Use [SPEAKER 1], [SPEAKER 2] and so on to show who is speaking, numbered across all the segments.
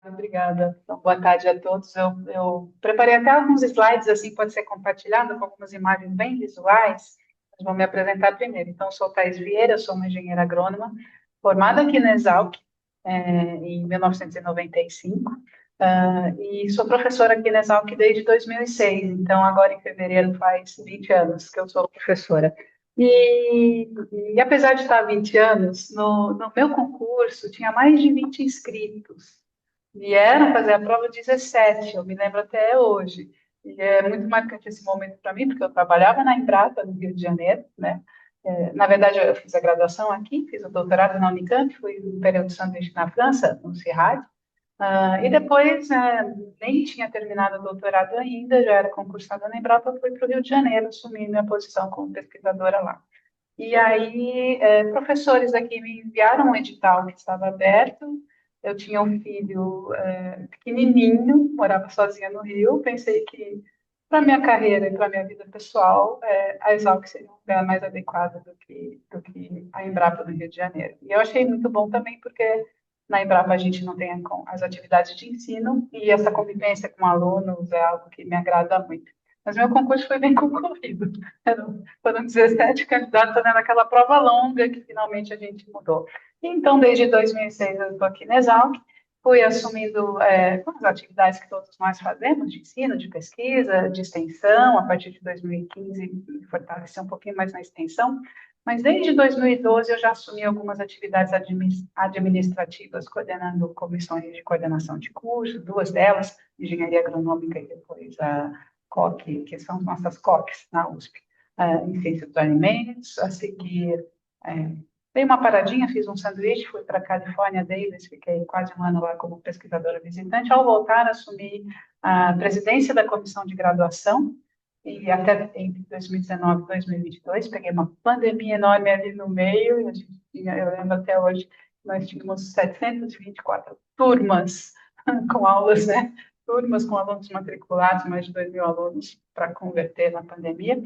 [SPEAKER 1] Obrigada. Então, boa tarde a todos. Eu preparei até alguns slides, assim, pode ser compartilhado com algumas imagens bem visuais. Mas vou me apresentar primeiro. Então, sou Thais Vieira, sou uma engenheira agrônoma, formada aqui na Exalc, em 1995, e sou professora aqui na Exalc desde 2006. Então, agora em fevereiro faz 20 anos que eu sou professora. E apesar de estar há 20 anos, no meu concurso tinha mais de 20 inscritos. Vieram fazer a prova 17, eu me lembro até hoje. E é muito marcante esse momento para mim, porque eu trabalhava na Embrapa, no Rio de Janeiro, né? Na verdade, eu fiz a graduação aqui, fiz o doutorado na Unicamp, fui no período de sanduíche na França, no CIRAD. E depois, nem tinha terminado o doutorado ainda, já era concursada na Embrapa, fui para o Rio de Janeiro, assumi minha posição como pesquisadora lá. E aí, professores aqui me enviaram um edital que estava aberto. Eu tinha um filho pequenininho, morava sozinha no Rio. Pensei que, para minha carreira e para minha vida pessoal, a Exalc seria um lugar mais adequado do que a Embrapa do Rio de Janeiro. E eu achei muito bom também, porque na Embrapa a gente não tem as atividades de ensino e essa convivência com alunos é algo que me agrada muito. Mas meu concurso foi bem concorrido. Foram 17 candidatos fazendo aquela prova longa que finalmente a gente mudou. Então, desde 2006 eu estou aqui na Exalc, fui assumindo as atividades que todos nós fazemos, de ensino, de pesquisa, de extensão. A partir de 2015 me fortaleci um pouquinho mais na extensão, mas desde 2012 eu já assumi algumas atividades administrativas, coordenando comissões de coordenação de curso, duas delas, engenharia agronômica e depois a COC, que são nossas COCs na USP, em ciência dos alimentos. A seguir, dei uma paradinha, fiz um sanduíche, fui para a California Davis, fiquei quase um ano lá como pesquisadora visitante. Ao voltar, assumi a presidência da comissão de graduação, e até entre 2019 e 2022, peguei uma pandemia enorme ali no meio, e a gente tinha, eu lembro até hoje, nós tínhamos 724 turmas com aulas, né? Turmas com alunos matriculados, mais de 2.000 alunos para converter na pandemia.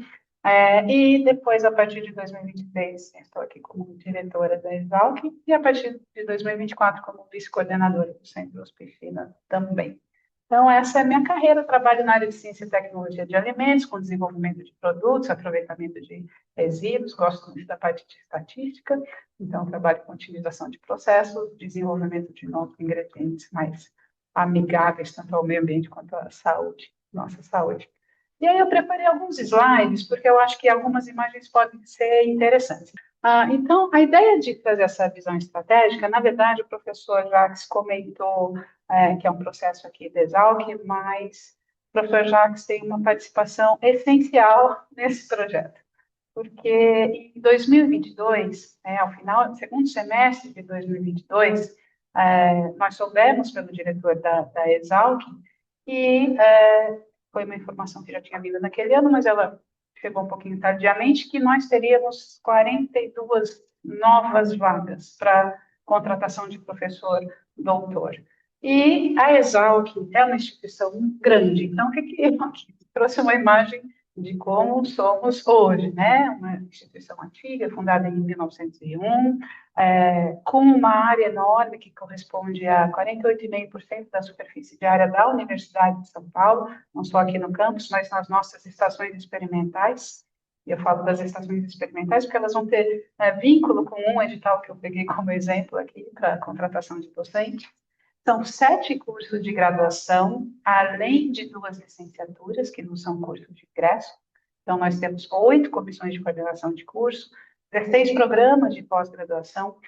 [SPEAKER 1] E depois, a partir de 2023, estou aqui como diretora da Exalc, e a partir de 2024, como vice-coordenadora do Centro Hospicina também. Então, essa é a minha carreira. Eu trabalho na área de ciência e tecnologia de alimentos, com desenvolvimento de produtos, aproveitamento de resíduos, gosto muito da parte de estatística, então trabalho com otimização de processos, desenvolvimento de novos ingredientes mais amigáveis tanto ao meio ambiente quanto à saúde, nossa saúde. E aí eu preparei alguns slides, porque eu acho que algumas imagens podem ser interessantes. Então, a ideia de fazer essa visão estratégica, na verdade, o professor Jacques comentou que é um processo aqui da Exalc, mas o professor Jacques tem uma participação essencial nesse projeto, porque em 2022, ao final do segundo semestre de 2022, nós soubemos pelo diretor da Exalc que foi uma informação que já tinha vindo naquele ano, mas ela chegou um pouquinho tardiamente, que nós teríamos 42 novas vagas para contratação de professor doutor. E a Exalc é uma instituição grande, então o que eu aqui trouxe uma imagem de como somos hoje, né? Uma instituição antiga, fundada em 1901, com uma área enorme que corresponde a 48,5% da superfície de área da Universidade de São Paulo, não só aqui no campus, mas nas nossas estações experimentais. E eu falo das estações experimentais porque elas vão ter vínculo com um edital que eu peguei como exemplo aqui para a contratação de docente. São 7 cursos de graduação, além de 2 licenciaturas, que não são cursos de ingresso. Então, nós temos 8 comissões de coordenação de curso, 16 programas de pós-graduação,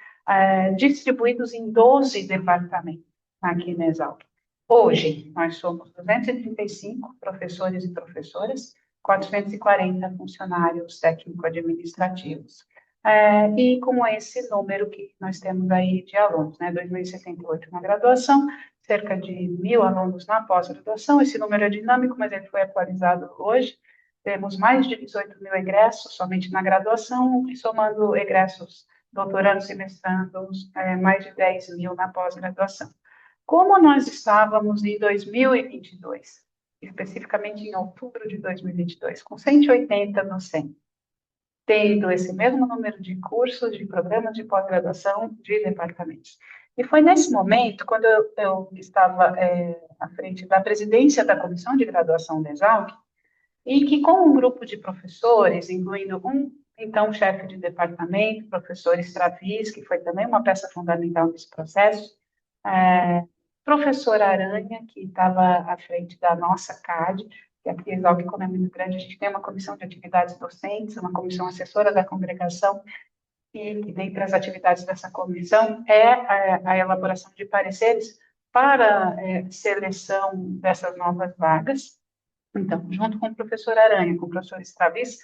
[SPEAKER 1] distribuídos em 12 departamentos aqui na Exalc. Hoje, nós somos 235 professores e professoras, 440 funcionários técnico-administrativos. E com esse número que nós temos aí de alunos, né, 2.078 na graduação, cerca de 1.000 alunos na pós-graduação. Esse número é dinâmico, mas ele foi atualizado hoje. Temos mais de 18.000 egressos somente na graduação, e somando egressos doutorandos e mestrandos, mais de 10.000 na pós-graduação. Como nós estávamos em 2022, especificamente em outubro de 2022, com 180 no 100, tendo esse mesmo número de cursos, de programas de pós-graduação, de departamentos. E foi nesse momento, quando eu estava à frente da presidência da comissão de graduação da Exalc, e que com um grupo de professores, incluindo um então chefe de departamento, professor Stravis, que foi também uma peça fundamental nesse processo, professor Aranha, que estava à frente da nossa CAD, que aqui em Exalc, como é muito grande, a gente tem uma comissão de atividades docentes, uma comissão assessora da congregação, e que dentre as atividades dessa comissão é a elaboração de pareceres para seleção dessas novas vagas. Então, junto com o professor Aranha, com o professor Stravis,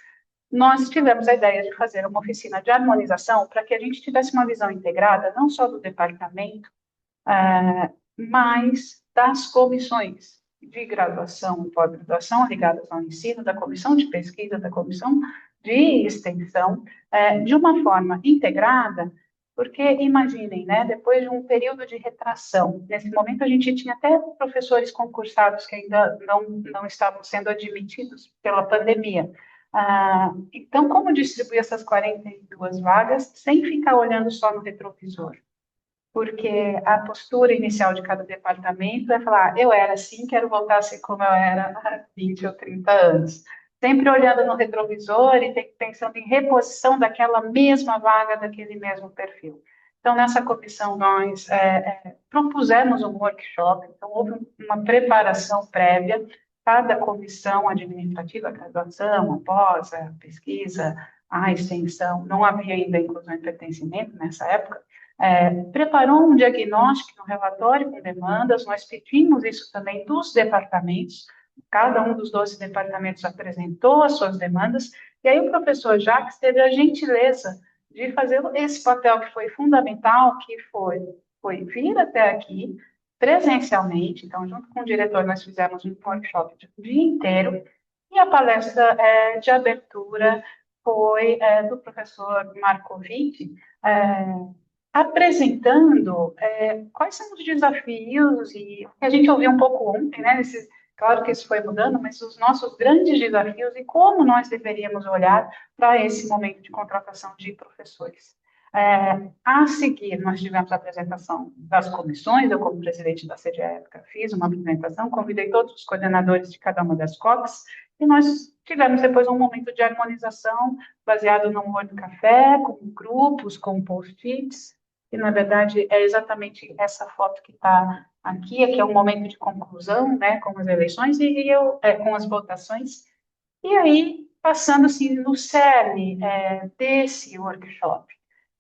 [SPEAKER 1] nós tivemos a ideia de fazer uma oficina de harmonização para que a gente tivesse uma visão integrada, não só do departamento, mas das comissões de graduação e pós-graduação ligadas ao ensino, da comissão de pesquisa, da comissão de extensão, de uma forma integrada, porque imaginem, né, depois de um período de retração, nesse momento a gente tinha até professores concursados que ainda não estavam sendo admitidos pela pandemia. Então, como distribuir essas 42 vagas sem ficar olhando só no retrovisor? Porque a postura inicial de cada departamento é falar, eu era assim, quero voltar a ser como eu era há 20 ou 30 anos. Sempre olhando no retrovisor e pensando em reposição daquela mesma vaga, daquele mesmo perfil. Então, nessa comissão, nós propusemos um workshop, então houve uma preparação prévia, cada comissão administrativa, a graduação, a pós, a pesquisa, a extensão, não havia ainda inclusão e pertencimento nessa época, preparou um diagnóstico, um relatório com demandas, nós pedimos isso também dos departamentos, cada um dos 12 departamentos apresentou as suas demandas, e aí o professor Jacques teve a gentileza de fazer esse papel que foi fundamental, que foi vir até aqui presencialmente, então junto com o diretor nós fizemos um workshop o dia inteiro, e a palestra de abertura foi do professor Markovic, apresentando quais são os desafios, e a gente ouviu um pouco ontem, né? Claro que isso foi mudando, mas os nossos grandes desafios e como nós deveríamos olhar para esse momento de contratação de professores. A seguir, nós tivemos a apresentação das comissões, eu, como presidente da CGEPCA, fiz uma apresentação, convidei todos os coordenadores de cada uma das COCs, e nós tivemos depois um momento de harmonização baseado no humor do café, com grupos, com post-its, e, na verdade, é exatamente essa foto que está aqui é um momento de conclusão, né, com as eleições com as votações, e aí, passando assim, no cerne desse workshop.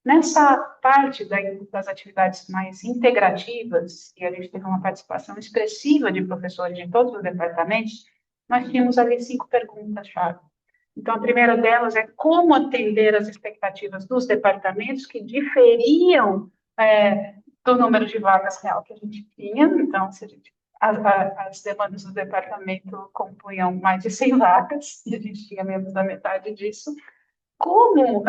[SPEAKER 1] Nessa parte das atividades mais integrativas, e a gente teve uma participação expressiva de professores de todos os departamentos, nós tínhamos ali 5 perguntas-chave. Então, a primeira delas é como atender as expectativas dos departamentos que diferiam do número de vagas real que a gente tinha. Então, se a gente, as demandas do departamento compunham mais de 100 vagas, e a gente tinha menos da metade disso. Como,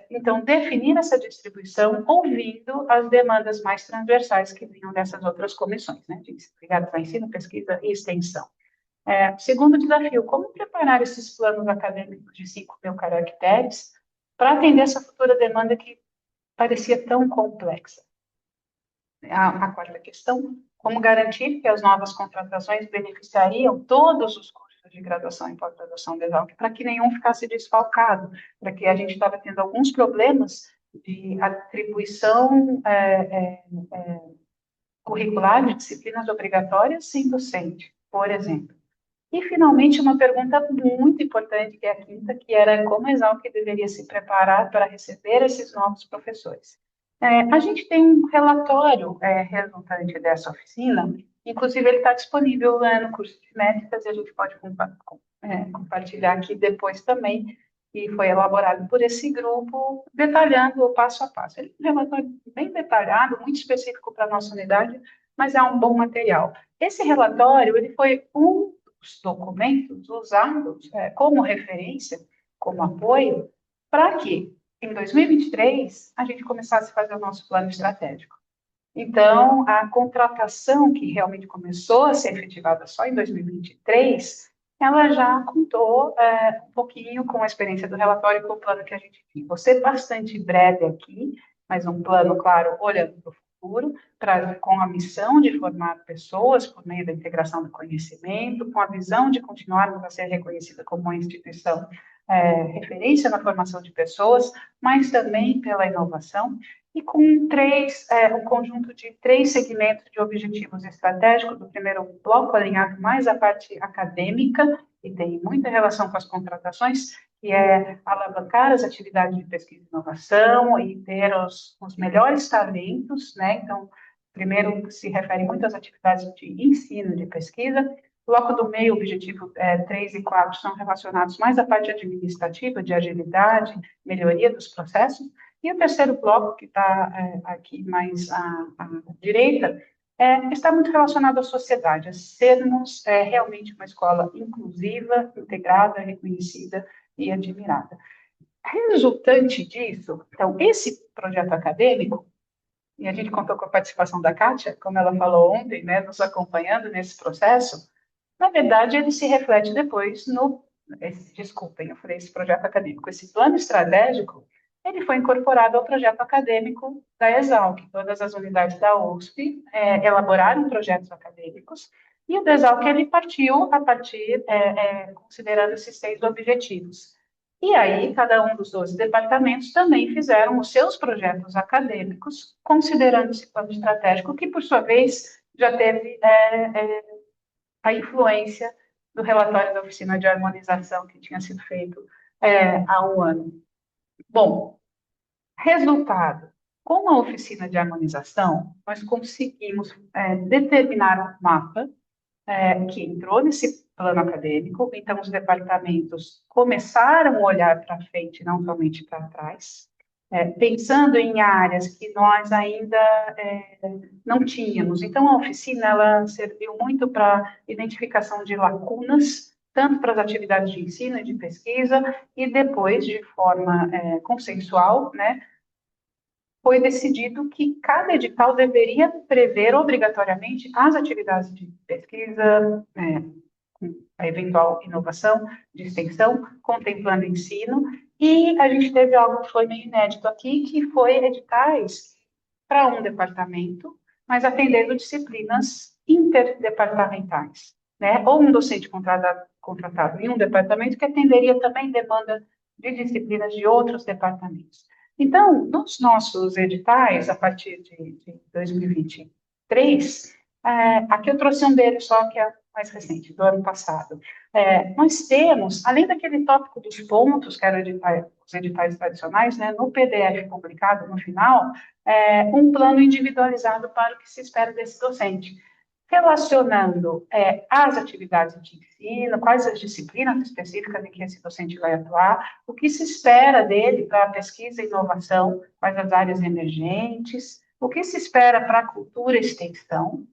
[SPEAKER 1] então, definir essa distribuição ouvindo as demandas mais transversais que vinham dessas outras comissões, né, ligadas a ensino, pesquisa e extensão. Segundo desafio, como preparar esses planos acadêmicos de 5.000 caracteres para atender essa futura demanda que parecia tão complexa? A quarta questão, como garantir que as novas contratações beneficiariam todos os cursos de graduação e pós-graduação da Exalc, para que nenhum ficasse desfalcado, para que a gente estava tendo alguns problemas de atribuição curricular de disciplinas obrigatórias sem docente, por exemplo. E, finalmente, uma pergunta muito importante, que é a quinta, que era como a Exalc deveria se preparar para receber esses novos professores. A gente tem um relatório resultante dessa oficina, inclusive ele está disponível no curso de métricas, e a gente pode compartilhar aqui depois também, e foi elaborado por esse grupo, detalhando o passo a passo. Ele é um relatório bem detalhado, muito específico para a nossa unidade, mas é um bom material. Esse relatório, ele foi os documentos usados como referência, como apoio, para que, em 2023, a gente começasse a fazer o nosso plano estratégico. Então, a contratação que realmente começou a ser efetivada só em 2023, ela já contou um pouquinho com a experiência do relatório e com o plano que a gente tinha. Vou ser bastante breve aqui, mas um plano, claro, olhando para o futuro, com a missão de formar pessoas por meio da integração do conhecimento, com a visão de continuarmos a ser reconhecida como uma instituição referência na formação de pessoas, mas também pela inovação, e com um conjunto de 3 segmentos de objetivos estratégicos, do primeiro bloco alinhado mais à parte acadêmica, e tem muita relação com as contratações, que é alavancar as atividades de pesquisa e inovação e ter os melhores talentos, né? Então, primeiro se refere muito às atividades de ensino, de pesquisa. O bloco do meio, objetivo 3 e 4, são relacionados mais à parte administrativa, de agilidade, melhoria dos processos. E o terceiro bloco, que está aqui mais à direita, está muito relacionado à sociedade, a sermos realmente uma escola inclusiva, integrada, reconhecida e admirada. Resultante disso, então, esse projeto acadêmico, e a gente contou com a participação da Kátia, como ela falou ontem, né, nos acompanhando nesse processo, na verdade, ele se reflete depois desculpem, eu falei esse projeto acadêmico, esse plano estratégico, ele foi incorporado ao projeto acadêmico da Exalc. Todas as unidades da USP elaboraram projetos acadêmicos, e o da Exalc, ele partiu a partir, considerando esses 6 objetivos. E aí, cada um dos 12 departamentos também fizeram os seus projetos acadêmicos, considerando esse plano estratégico, que, por sua vez, já teve a influência do relatório da oficina de harmonização que tinha sido feito há um ano. Bom, resultado. Com a oficina de harmonização, nós conseguimos determinar um mapa que entrou nesse plano acadêmico, então os departamentos começaram a olhar para frente, não somente para trás, pensando em áreas que nós ainda não tínhamos. Então, a oficina ela serviu muito para identificação de lacunas, tanto para as atividades de ensino e de pesquisa, e depois, de forma consensual, né, foi decidido que cada edital deveria prever obrigatoriamente as atividades de pesquisa, com a eventual inovação de extensão, contemplando ensino, e a gente teve algo que foi meio inédito aqui, que foi editais para um departamento, mas atendendo disciplinas interdepartamentais, né? Ou um docente contratado em um departamento que atenderia também demanda de disciplinas de outros departamentos. Então, nos nossos editais, a partir de 2023, aqui eu trouxe um deles só, que é mais recente, do ano passado. Nós temos, além daquele tópico dos pontos, que eram os editais tradicionais, né, no PDF publicado no final, um plano individualizado para o que se espera desse docente, relacionando as atividades de ensino, quais as disciplinas específicas em que esse docente vai atuar, o que se espera dele para a pesquisa e inovação, quais as áreas emergentes, o que se espera para a cultura e extensão,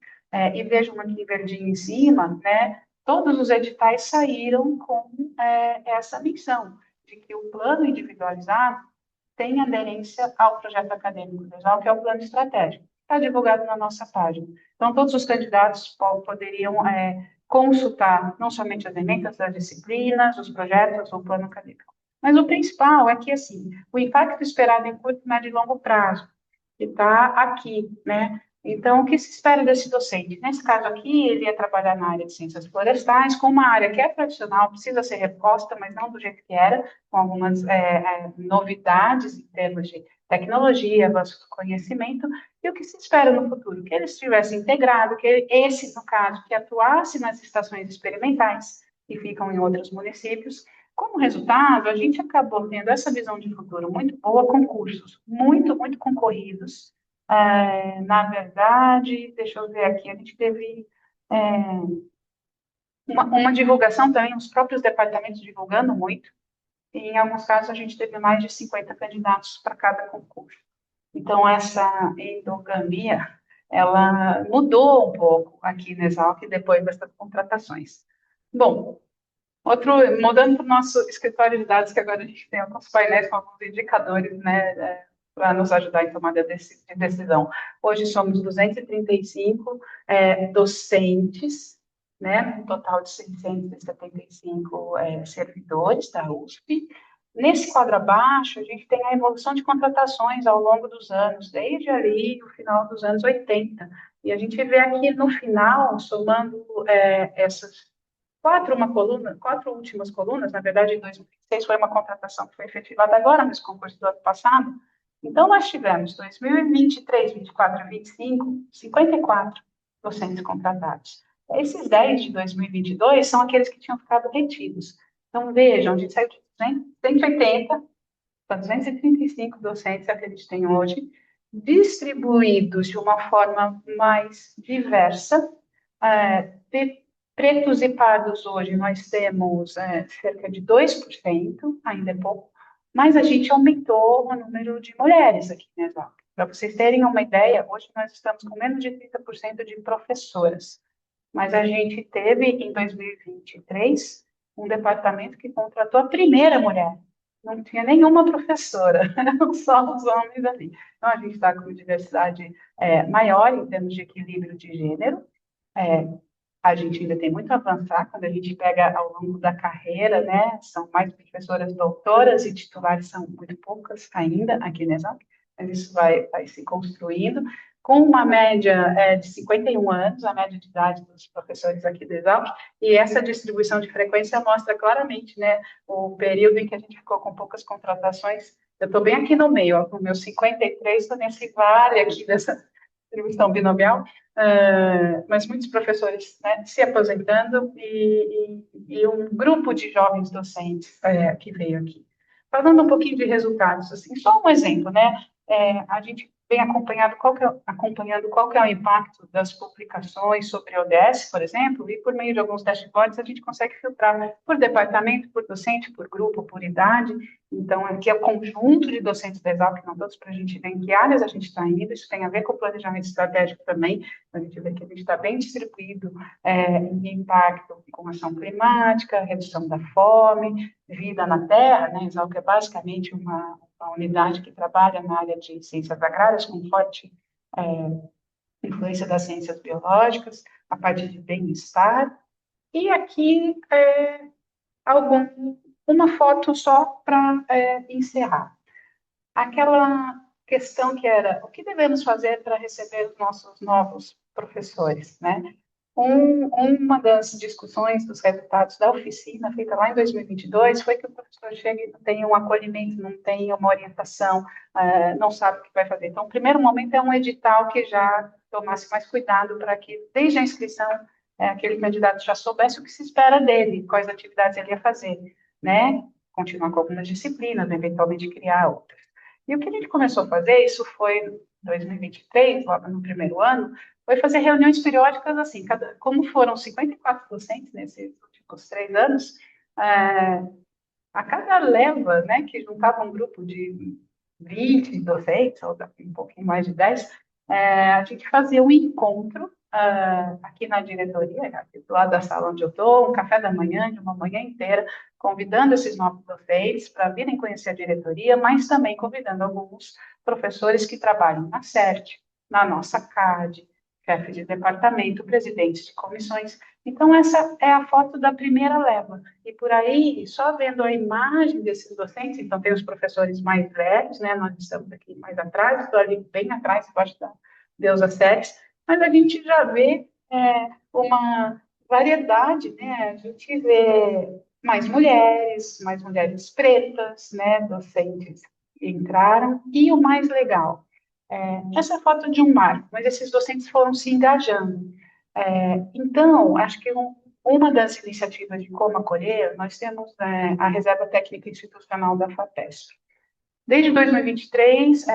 [SPEAKER 1] e vejam aqui em verdinho em cima, né, todos os editais saíram com essa missão, de que o plano individualizado tem aderência ao projeto acadêmico que é o plano estratégico. Está divulgado na nossa página. Então, todos os candidatos poderiam consultar não somente as emendas das disciplinas, os projetos, o plano acadêmico. Mas o principal é que, assim, o impacto esperado em curto, médio e longo prazo, que está aqui, né? Então, o que se espera desse docente? Nesse caso aqui, ele ia trabalhar na área de ciências florestais, com uma área que é tradicional, precisa ser reposta, mas não do jeito que era, com algumas novidades em termos de tecnologia, avanço do conhecimento, e o que se espera no futuro? Que ele estivesse integrado, que esse, no caso, que atuasse nas estações experimentais, que ficam em outros municípios. Como resultado, a gente acabou tendo essa visão de futuro muito boa, concursos muito, muito concorridos. Na verdade, deixa eu ver aqui, a gente teve uma divulgação também, os próprios departamentos divulgando muito, e em alguns casos a gente teve mais de 50 candidatos para cada concurso. Então, essa endogamia, ela mudou um pouco aqui na Exalc depois dessas contratações. Bom, mudando para o nosso escritório de dados, que agora a gente tem alguns painéis com alguns indicadores, né, para nos ajudar em tomada de decisão. Hoje somos 235 docentes, né? Um total de 675 servidores da USP. Nesse quadro abaixo, a gente tem a evolução de contratações ao longo dos anos, desde ali o final dos anos 80. E a gente vê aqui no final, somando essas quatro últimas colunas, na verdade, em 2006 foi uma contratação que foi efetivada agora, nesse concurso do ano passado. Então, nós tivemos 2023, 24 e 25, 54 docentes contratados. Esses 10 de 2022 são aqueles que tinham ficado retidos. Então, vejam, a gente saiu de 180 para 235 docentes que a gente tem hoje, distribuídos de uma forma mais diversa. De pretos e pardos hoje nós temos cerca de 2%, ainda é pouco, mas a gente aumentou o número de mulheres aqui, né, Exalc? Para vocês terem uma ideia, hoje nós estamos com menos de 30% de professoras, mas a gente teve, em 2023, um departamento que contratou a primeira mulher. Não tinha nenhuma professora, eram só os homens ali. Então, a gente está com diversidade maior em termos de equilíbrio de gênero. A gente ainda tem muito a avançar quando a gente pega ao longo da carreira, né? São mais professoras doutoras e titulares são muito poucas ainda aqui na Exalc, mas isso vai se construindo. Com uma média de 51 anos, a média de idade dos professores aqui da Exalc, e essa distribuição de frequência mostra claramente, né, o período em que a gente ficou com poucas contratações. Eu estou bem aqui no meio, ó, com meus 53, estou nesse vale aqui dessa distribuição binomial, mas muitos professores, né, se aposentando e um grupo de jovens docentes que veio aqui. Falando um pouquinho de resultados, assim, só um exemplo, né? A gente vem acompanhando qual que é o impacto das publicações sobre a ODS, por exemplo, e por meio de alguns dashboards a gente consegue filtrar, né, por departamento, por docente, por grupo, por idade. Então, aqui é o conjunto de docentes da Exalc, não todos, para a gente ver em que áreas a gente está indo. Isso tem a ver com o planejamento estratégico também. A gente vê que a gente está bem distribuído em impacto com ação climática, redução da fome, vida na terra, né? Exalc é basicamente uma unidade que trabalha na área de ciências agrárias, com forte influência das ciências biológicas, a parte de bem-estar. E aqui uma foto só para encerrar. Aquela questão que era o que devemos fazer para receber os nossos novos professores, né? Uma das discussões dos resultados da oficina, feita lá em 2022, foi que o professor chega e não tem um acolhimento, não tem uma orientação, não sabe o que vai fazer. Então, o primeiro momento é um edital que já tomasse mais cuidado para que, desde a inscrição, aquele candidato já soubesse o que se espera dele, quais atividades ele ia fazer, né? Continuar com algumas disciplinas, eventualmente criar outras. E o que a gente começou a fazer, isso foi em 2023, logo no primeiro ano, foi fazer reuniões periódicas assim, como foram 54 docentes nesses últimos 3 anos, a cada leva, né, que juntava um grupo de 20 docentes, ou um pouquinho mais de 10, a gente fazia um encontro aqui na diretoria, aqui do lado da sala onde eu estou, um café da manhã, de uma manhã inteira, convidando esses novos docentes para virem conhecer a diretoria, mas também convidando alguns professores que trabalham na CERT, na nossa CAD, chefe de departamento, presidentes de comissões. Então, essa é a foto da primeira leva. E por aí, só vendo a imagem desses docentes, então tem os professores mais velhos, né? Nós estamos aqui mais atrás, estou ali bem atrás, embaixo da Deusa Sete, mas a gente já vê uma variedade, né? A gente vê mais mulheres pretas, né? Docentes que entraram, e o mais legal, essa é a foto de um marco, mas esses docentes foram se engajando. Então, acho que uma das iniciativas de como acolher, nós temos a Reserva Técnica Institucional da FAPESP. Desde 2023,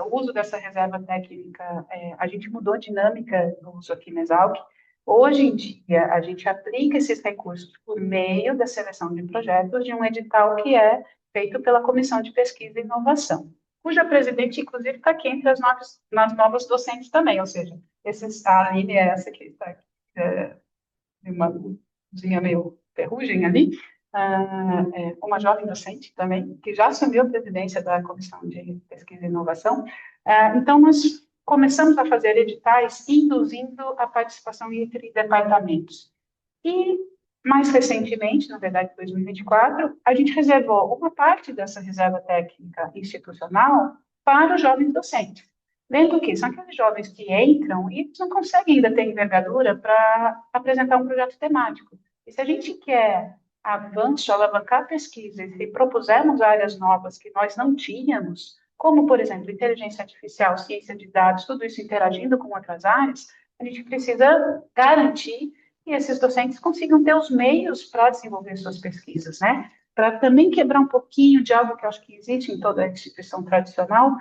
[SPEAKER 1] o uso dessa reserva técnica, a gente mudou a dinâmica do uso aqui na Exalc. Hoje em dia, a gente aplica esses recursos por meio da seleção de projetos de um edital que é feito pela Comissão de Pesquisa e Inovação, cuja presidente, inclusive, está aqui entre nas novas docentes também, ou seja, a Aline é essa que está aqui, uma cozinha meio ferrugem ali, uma jovem docente também, que já assumiu a presidência da Comissão de Pesquisa e Inovação. Então, nós começamos a fazer editais induzindo a participação entre departamentos. E, mais recentemente, na verdade, em 2024, a gente reservou uma parte dessa reserva técnica institucional para os jovens docentes. Lendo que são aqueles jovens que entram e não conseguem ainda ter envergadura para apresentar um projeto temático. E se a gente quer avanço, alavancar pesquisa, e se propusermos áreas novas que nós não tínhamos, como, por exemplo, inteligência artificial, ciência de dados, tudo isso interagindo com outras áreas, a gente precisa garantir que esses docentes consigam ter os meios para desenvolver suas pesquisas, né? Para também quebrar um pouquinho de algo que eu acho que existe em toda a instituição tradicional,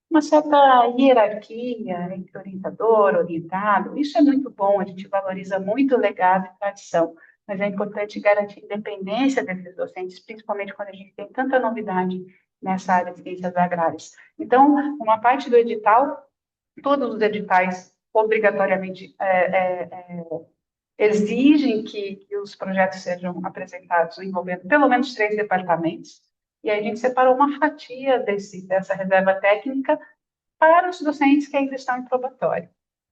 [SPEAKER 1] uma certa hierarquia entre orientador, orientado. Isso é muito bom, a gente valoriza muito o legado e tradição, mas é importante garantir a independência desses docentes, principalmente quando a gente tem tanta novidade nessa área de ciências agrárias. Então, uma parte do edital, todos os editais obrigatoriamente exigem que os projetos sejam apresentados envolvendo pelo menos 3 departamentos, e aí a gente separou uma fatia dessa reserva técnica para os docentes que ainda estão em probatório.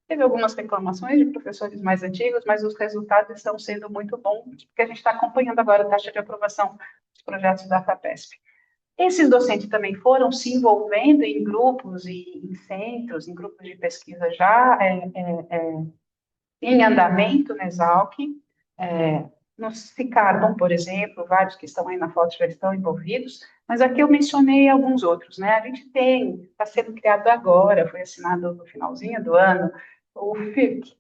[SPEAKER 1] Teve algumas reclamações de professores mais antigos, mas os resultados estão sendo muito bons, porque a gente está acompanhando agora a taxa de aprovação dos projetos da FAPESP. Esses docentes também foram se envolvendo em grupos e em centros, em grupos de pesquisa já em andamento na Exalc, no Cicarbon, por exemplo, vários que estão aí na foto já estão envolvidos, mas aqui eu mencionei alguns outros, né? A gente está sendo criado agora, foi assinado no finalzinho do ano, o FIRC,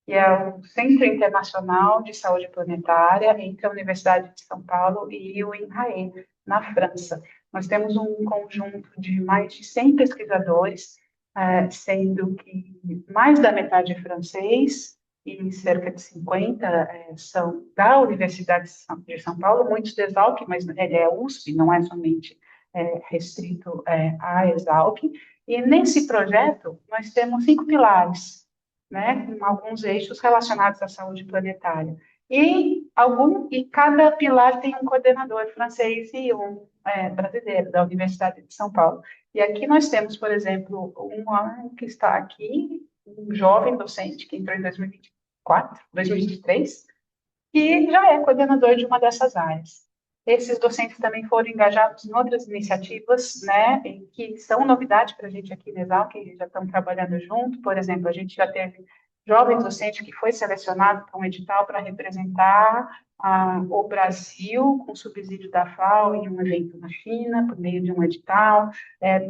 [SPEAKER 1] que é o Centro Internacional de Saúde Planetária entre a Universidade de São Paulo e o INRAE, na França. Nós temos um conjunto de mais de 100 pesquisadores, sendo que mais da metade é francês e cerca de 50 são da Universidade de São Paulo, muitos da Exalc, mas ele é USP, não é somente restrito à Exalc. E nesse projeto nós temos 5 pilares, né, com alguns eixos relacionados à saúde planetária. E cada pilar tem um coordenador francês e um brasileiro, da Universidade de São Paulo. E aqui nós temos, por exemplo, um que está aqui, um jovem docente que entrou em 2024, 2023, que já é coordenador de uma dessas áreas. Esses docentes também foram engajados em outras iniciativas, né, que são novidade para a gente aqui na Exalc, que já estão trabalhando junto. Por exemplo, a gente já teve jovens docentes que foi selecionado para um edital para representar o Brasil com subsídio da FAO em um evento na China, por meio de um edital.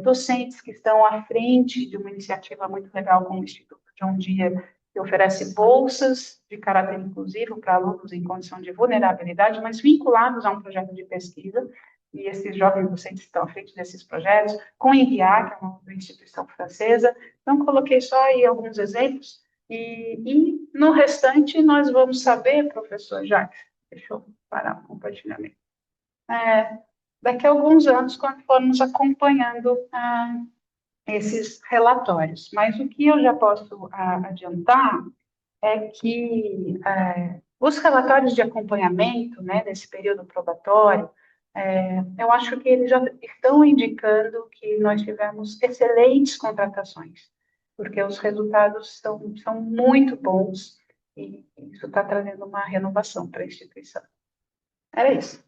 [SPEAKER 1] Docentes que estão à frente de uma iniciativa muito legal com o Instituto John Deere, que oferece bolsas de caráter inclusivo para alunos em condição de vulnerabilidade, mas vinculados a um projeto de pesquisa, e esses jovens docentes estão à frente desses projetos, com o INRIA, que é uma instituição francesa. Então, coloquei só aí alguns exemplos, e no restante nós vamos saber, professor Jacques, deixa eu parar o compartilhamento, daqui a alguns anos, quando formos acompanhando esses relatórios. Mas o que eu já posso adiantar é que os relatórios de acompanhamento, né, nesse período probatório, eu acho que eles já estão indicando que nós tivemos excelentes contratações, porque os resultados são muito bons e isso está trazendo uma renovação para a instituição. Era isso.